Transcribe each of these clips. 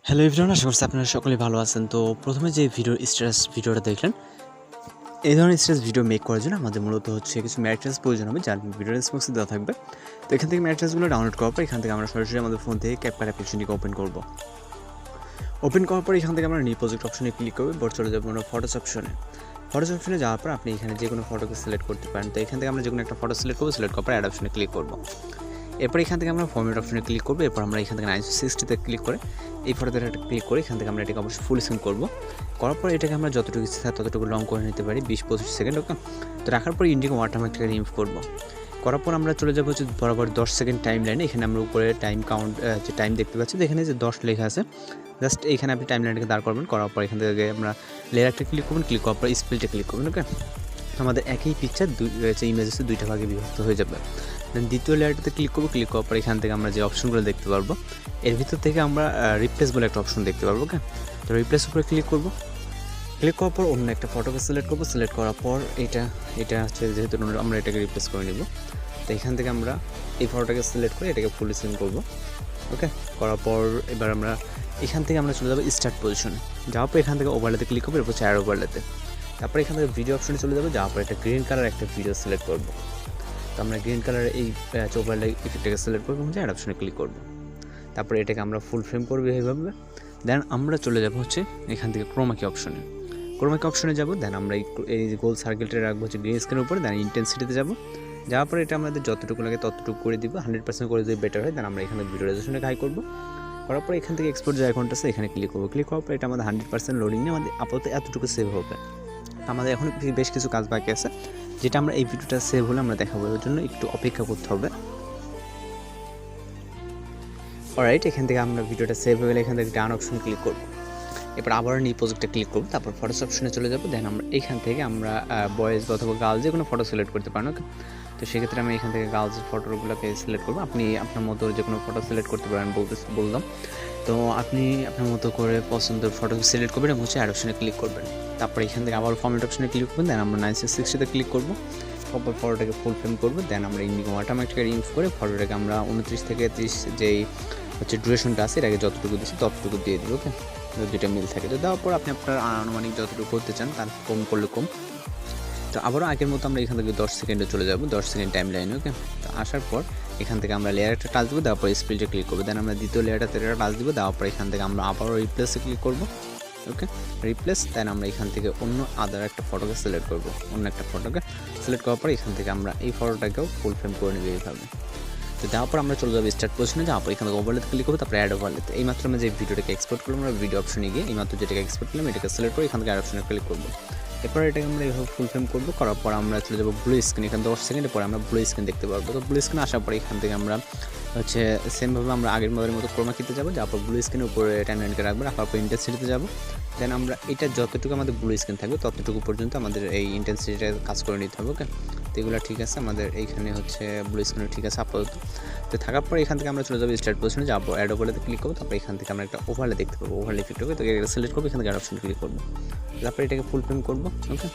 Hello everyone, আশা করছি আপনারা সকলেই ভালো আছেন। তো প্রথমে যে ভিডিওটা দেখলেন, এই ধরনের স্ট্রেস ভিডিও মেক করার জন্য আমাদের মূলত হচ্ছে কিছু ম্যাট্রিক্স প্রয়োজন হবে, যার ভিডিও রেসপন্সে দেওয়া থাকবে। তো এখান থেকে ম্যাট্রিক্সগুলো ডাউনলোড করার পর এখান থেকে আমরা সরাসরি আমাদের ফোন থেকে ক্যাপকাট অ্যাপ্লিকেশনটিকে ওপেন করব। ওপেন করার পর এখান থেকে আমরা নিউ প্রজেক্ট অপশনে ক্লিক করব। এরপর চলে যাবো আমরা ফটোস অপশনে। ফটোস অপশনে যাওয়ার পর আপনি এখানে যে কোনো ফটোকে সিলেক্ট করতে পারেন। তো এখান থেকে আমরা যে কোনো একটা ফটো সিলেক্ট করবো, সিলেক্ট করার পর অ্যাড অপশনে ক্লিক করবো। এরপর এখান থেকে আমরা ফরম্যাট অপশনে ক্লিক করবো। এরপর আমরা এখান থেকে 960তে ক্লিক করে এই ফটোতে ক্লিক করে এখান থেকে আমরা এটাকে অবশ্যই ফুল স্ক্রিন করবো। করার পর এটাকে আমরা যতটুকু ইচ্ছে ততটুকু লং করে নিতে পারি, 20-25 সেকেন্ড। ওকে, তো রাখার পর ইন্ডিগো ওয়াটারমার্কটাকে রিমুভ করবো। করার পর আমরা চলে যাবো হচ্ছে বরাবর 10 সেকেন্ড টাইম লাইনে। এখানে আমরা উপরে টাইম কাউন্ট যে টাইম দেখতে পাচ্ছি, এখানে যে 10 লেখা আছে, জাস্ট এইখানে আপনি টাইম লাইনটাকে দাঁড় করবেন। করার পর এখান থেকে আমরা লেয়ারটা ক্লিক করবেন, ক্লিক করার পর স্পিলটা ক্লিক করবেন। ওকে, আমাদের একই পিকচার ইমেজ আছে দুইটা ভাগে বিভক্ত হয়ে যাবে। দেন দ্বিতীয় লেয়ারটাতে ক্লিক করবো। ক্লিক করার পর এখান থেকে আমরা যে অপশনগুলো দেখতে পারবো, এর ভিতর থেকে আমরা রিপ্লেস বলে একটা অপশন দেখতে পারবো। ওকে, তো রিপ্লেস উপরে ক্লিক করবো। ক্লিক করার পর অন্য একটা ফটোকে সিলেক্ট করবো। সিলেক্ট করার পর এটা হচ্ছে যেহেতু আমরা এটাকে রিপ্লেস করে নেব, তো এখান থেকে আমরা এই ফটোটাকে সিলেক্ট করে এটাকে ফুল স্ক্রিন করবো। ওকে, করার পর এবার আমরা এখান থেকে আমরা চলে যাবো স্টার্ট পজিশনে। যাওয়ার পর এখান থেকে ওভারলেতে ক্লিক করবো। এরপর চার ওভারলেতে, তারপর এখান থেকে ভিডিও অপশনে চলে যাবো। যাওয়ার পর একটা গ্রিন কালার একটা ভিডিও সিলেক্ট করবো। তো আমরা গ্রিন কালার এই ওভারলে ইফেক্টটাকে সিলেক্ট করবো, অ্যাড অপশনে ক্লিক করবো। তারপরে এটাকে আমরা ফুল ফ্রেম করবো এইভাবে। দেন আমরা চলে যাবো হচ্ছে এখান থেকে ক্রোমাকি অপশনে। ক্রোমাকি অপশনে যাবো। দেন আমরা এই গোল সার্কেলটা রাখবো হচ্ছে গ্রিন স্ক্রিনের উপরে। দেন ইন্টেন্সিটিতে যাবো। যাওয়ার পরে এটা আমাদের যতটুকু লাগে ততটুকু করে দিব, 100% করে দিলে বেটার হয়। দেন আমরা এখানে ভিডিও রেজোলিউশনে হাই করবো। করার পরে এখান থেকে এক্সপোর্ট যে আইকনটা আছে এখানে ক্লিক করবো। ক্লিক করার পর এটা আমাদের 100% লোডিং নিয়ে আমাদের আপাতত এতটুকু সেভ হবে। আমাদের এখন বেশ কিছু কাজ বাকি আছে, যেটা আমরা এই ভিডিওটা সেভ হলে আমরা দেখাবো, এর জন্য একটু অপেক্ষা করতে হবে। অলরাইট, এখান থেকে আমরা ভিডিওটা সেভ হয়ে গেলে এখান থেকে ডান অপশন ক্লিক করবো। এরপর আবার নিউ প্রজেক্টে ক্লিক করবো। তারপর ফটোস অপশনে চলে যাবো। দেন আমরা এখান থেকে আমরা বয়েজ অথবা গার্লস যে কোনো ফটো সিলেক্ট করতে পারেন। ওকে, তো সেক্ষেত্রে আমি এখান থেকে গার্লসের ফটোগুলোকে সিলেক্ট করবো। আপনি আপনার মতো যে কোনো ফটো সিলেক্ট করতে পারেন বললাম। তো আপনি আপনার মতো করে পছন্দের ফটো সিলেক্ট করবেন এবং হচ্ছে অ্যাড অপশনে ক্লিক করবেন। তারপর এখান থেকে আবার ফরম্যাট অপশনে ক্লিক করবেন। দেন আমরা 960তে ক্লিক করবো। তারপর ফটোটাকে ফুল ফ্রেম করবো। দেন আমরা ইন্ডিগো ওয়াটারমার্কটাকে রিমুভ করে ফটোটাকে আমরা 29 থেকে 30 যেই হচ্ছে ডিউরেশনটা আছে এটাকে যতটুকু দিচ্ছি ততটুকু দিয়ে দেবো। ওকে, দুইটা মিল থাকে। তো দেওয়ার পর আপনি আপনার আনুমানিক যতটুকু করতে চান, তার কম করলে কম। তো আবারও আগের মতো আমরা এখান থেকে 10 সেকেন্ডে চলে যাবো, 10 সেকেন্ড টাইম লাইনে। ওকে, তো আসার পর এখান থেকে আমরা লেয়ার একটা টাচ দেবো। দেওয়ার পর স্পিলটা ক্লিক করবো। দেন আমরা দ্বিতীয় লেয়ারটা টাচ দেবো। দেওয়ার পর এখান থেকে আমরা আবারও রিপ্লেসে ক্লিক করবো। ওকে, রিপ্লেস। দেন আমরা এখান থেকে অন্য আদার একটা ফটোকে সিলেক্ট করবো। অন্য একটা ফটোকে সিলেক্ট করার পর এখান থেকে আমরা এই ফটোটাকেও ফুল ফ্রেম করে নেবো এইভাবে। তো যাওয়ার পর আমরা চলে যাবো স্টার্ট পজিশনে। যাওয়ার পর এখান থেকে ওভারলেতে ক্লিক করবো। তারপরে অ্যাড ওভারলেতে এইমাত্র আমরা যে ভিডিওটাকে এক্সপোর্ট করলাম, আমরা ভিডিও অপশনে গিয়ে এইমাত্র যেটাকে এক্সপোর্ট করলাম এটাকে সিলেক্ট করে এখান থেকে অ্যাড অপশনে ক্লিক করবো। এরপর এটাকে আমরা এইভাবে ফুল ফ্রেম করবো। করার পর আমরা চলে যাবো ব্লু স্ক্রিন। এখানে 10 সেকেন্ডের পরে আমরা ব্লু স্ক্রিন দেখতে পারবো। তো ব্লু স্ক্রিন আসার পরে এখান থেকে আমরা হচ্ছে সেমভাবে আমরা আগের মতো ক্রোমাকিতে যাবো। যাওয়ার পর ব্লু স্ক্রিনের উপরে টাইমলাইনকে রাখবো। রাখার পর ইন্টেন্সিটিতে যাবো। দেন আমরা এটা যতটুকু আমাদের ব্লু স্ক্রিন থাকবে ততটুকু পর্যন্ত আমাদের এই ইন্টেন্সিটিটা কাজ করে নিতে হবে। ওকে, তো এগুলো ঠিক আছে, আমাদের এইখানে হচ্ছে ব্লু স্ক্রিন ঠিক আছে আপাতত। তো থাকার পর এখান থেকে আমরা চলে যাবো স্টার্ট পজিশনে। যাবো অ্যাড ওভারলেতে ক্লিক করবো। তারপর এখান থেকে আমরা একটা ওভারলে দেখতে পাবো, ওভারলে ইফেক্ট হবে। তো এটা সিলেক্ট করবো, এখান থেকে অ্যাড অপশন ক্লিক করবো। তারপর এটাকে ফুল ফ্রেম করবো। ওকে,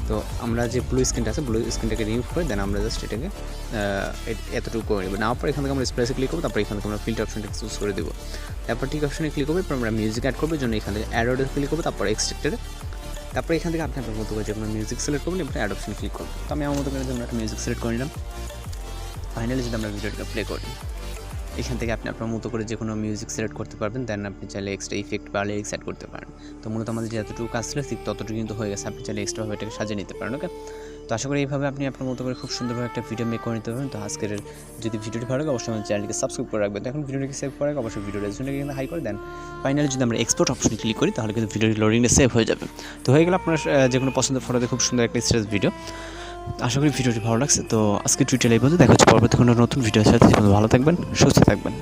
তো আমরা যে ব্লু স্ক্রিনটা আছে ব্লু স্ক্রিনটাকে রিমুভ করে দেন আমরা জাস্ট এটাকে এতটুকু করে নেবো। নেওয়ার পর এখান থেকে আমরা স্প্লেসে ক্লিক করবো। তারপর এখান থেকে আমরা ফিল্টার অপশনটাকে চুজ করে দেবো। তারপর ঠিক অপশনে ক্লিক করবো। এরপর আমরা মিউজিক অ্যাড করবো, জন্য এখান থেকে অ্যাড অর্ডার ক্লিক করবো। তারপর এক্সট্রাক্টেড। তারপর এখান থেকে আপনি আপনার মতো করে যে কোনো মিউজিক সিলেক্ট করবেন এবং অ্যাড অপশনে ক্লিক করবো। তো আমি আমার মতো করে জন্য একটা মিউজিক সিলেক্ট করে নিলাম। ফাইনালি যদি আমরা ভিডিওটা প্লে করি, এখান থেকে আপনি আপনার মতো করে যে কোনো মিউজিক সিলেক্ট করতে পারবেন। দেন আপনি চাইলে এক্সট্রা ইফেক্ট বা লিরিক্স অ্যাড করতে পারেন। তো মূলত আমাদের যতটুকু কাজ ছিল ঠিক ততটুকু কিন্তু হয়ে গেছে। আপনি চাইলে এক্সট্রাভাবে এটাকে সাজিয়ে নিতে পারেন। ওকে, তো আশা করি এইভাবে আপনি আপনার মতো করে খুব সুন্দরভাবে একটা ভিডিও মেক করে নিতে পারবেন। তো আজকের যদি ভিডিওটি ভালো লাগে অবশ্যই আমাদের চ্যানেলকে সাবস্ক্রাইব করে রাখবেন। এখন ভিডিওটিকে সেভ করে অবশ্যই ভিডিও রেজুলেশনটাকে কিন্তু হাই করে দেন। ফাইনালি যদি আমরা এক্সপোর্ট অপশনে ক্লিক করি তাহলে কিন্তু ভিডিওটি লোডিংটা সেভ হয়ে যাবে। তো হয়ে গেল আপনার যে কোনো পছন্দের ফটোতে খুব সুন্দর একটা স্ট্রেস ভিডিও। আশা করি ভিডিওটি ভালো লাগছে। তো আজকে টুইটারে এই পর্যন্ত দেখা হচ্ছে পরবর্তী কোনো নতুন ভিডিওর সাথে। ভালো থাকবেন, সুস্থ থাকবেন।